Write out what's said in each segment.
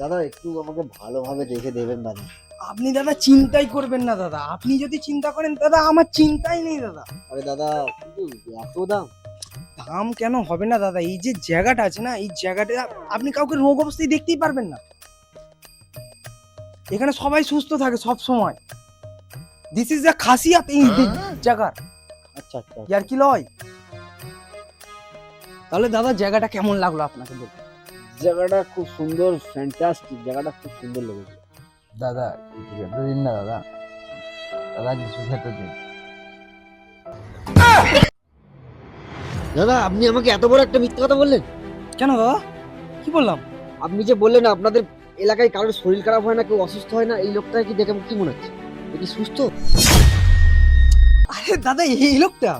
দাদা একটু আমাকে ভালোভাবে দেখে দেবেন দাদা। আপনি দাদা চিন্তাই করবেন না দাদা, আপনি যদি চিন্তা করেন দাদা আমার চিন্তাই নেই দাদা। আরে দাদা কিন্তু এত দাম? দাম কেন হবে না দাদা, এই যে জায়গাটা আছে না, এই জায়গাটা আপনি কাউকে রোগ অবস্থায় দেখতেই পারবেন না। এখানে সবাই সুস্থ থাকে সব সময়। দিস ইজ দ্য খাসিয়াত এই জায়গার। আচ্ছা আচ্ছা ইয়ার কি লয়? তাহলে দাদা জায়গাটা কেমন লাগলো আপনাকে বলুন? জায়গাটা খুব সুন্দর, ফ্যান্টাস্টিক, জায়গাটা খুব সুন্দর লেগেছে। দাদা কিছু খেতে দিন না দাদা, দাদা কিছু খেতে দিন। দাদা আপনি আমাকে এত বড় একটা মিথ্যে কথা বললেন? কেন দাদা, কি বললাম? আপনি যে বললেন আপনাদের এলাকায় কারোর শরীর খারাপ হয় না, কেউ অসুস্থ হয় না, এই লোকটাকে কি দেখে কি মনে হচ্ছে? এ কি সুস্থ? আরে দাদা এই লোকটা,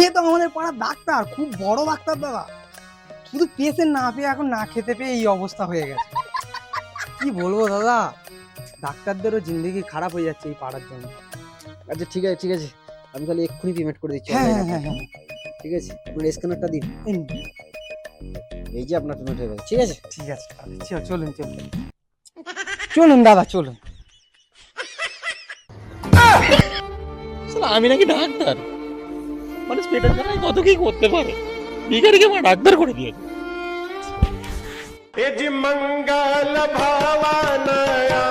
এ তো আমাদের পাড়ার ডাক্তার, খুব বড় ডাক্তার দাদা। শুধু পেশেন্ট না পেয়ে এখন না খেতে পেয়ে এই অবস্থা হয়ে গেছে। কি বলবো দাদা, ডাক্তারদেরও জিন্দগি খারাপ হয়ে যাচ্ছে এই পাড়ার জন্য। আচ্ছা ঠিক আছে ঠিক আছে, আমি তাহলে এক্ষুনি পেমেন্ট করে দিচ্ছি। হ্যাঁ online হ্যাঁ হ্যাঁ আপনাকে। হ্যাঁ, ঠিক আছে, আপনার স্ক্যানারটা দিন। এই নিন। এই যে আপনার পেমেন্ট হয়ে গেছে। ঠিক আছে ঠিক আছে আচ্ছা, চলুন চলুন চলুন দাদা চলুন। শালা আমি নাকি ডাক্তার, মানুষ পেটের জ্বালায় কত কি করতে পারে, ভিখারিকে আমার ডাক্তার করে দিয়েছে। मंगल भावानया